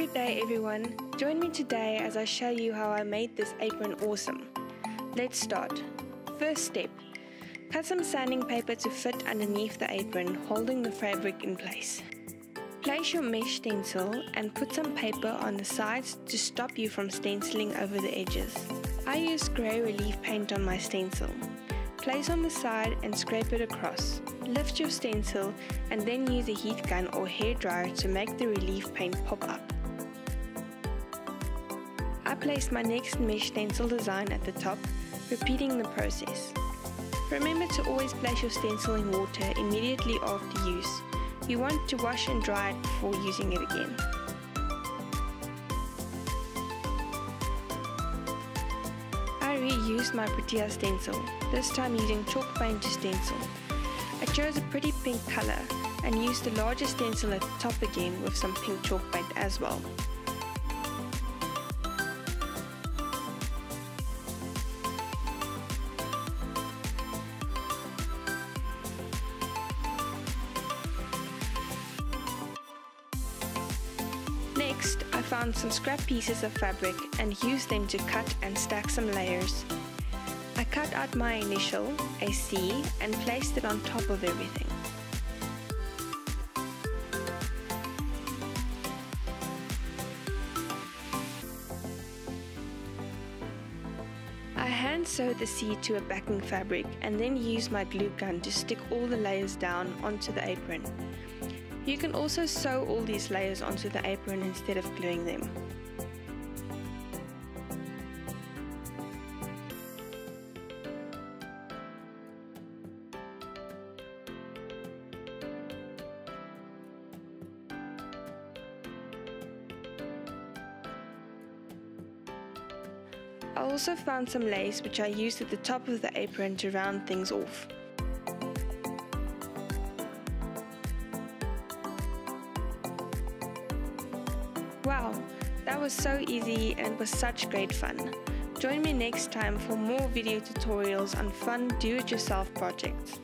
Good day everyone, join me today as I show you how I made this apron awesome. Let's start. First step, cut some sanding paper to fit underneath the apron, holding the fabric in place. Place your mesh stencil and put some paper on the sides to stop you from stenciling over the edges. I used grey relief paint on my stencil. Place on the side and scrape it across. Lift your stencil and then use a heat gun or hairdryer to make the relief paint pop up. I placed my next mesh stencil design at the top, repeating the process. Remember to always place your stencil in water immediately after use. You want to wash and dry it before using it again. I reused my Protea stencil, this time using chalk paint to stencil. I chose a pretty pink color and used a larger stencil at the top again with some pink chalk paint as well. Next, I found some scrap pieces of fabric and used them to cut and stack some layers. I cut out my initial, a C, and placed it on top of everything. I hand sewed the C to a backing fabric and then used my glue gun to stick all the layers down onto the apron. You can also sew all these layers onto the apron instead of gluing them. I also found some lace which I used at the top of the apron to round things off. Wow, that was so easy and was such great fun. Join me next time for more video tutorials on fun do-it-yourself projects.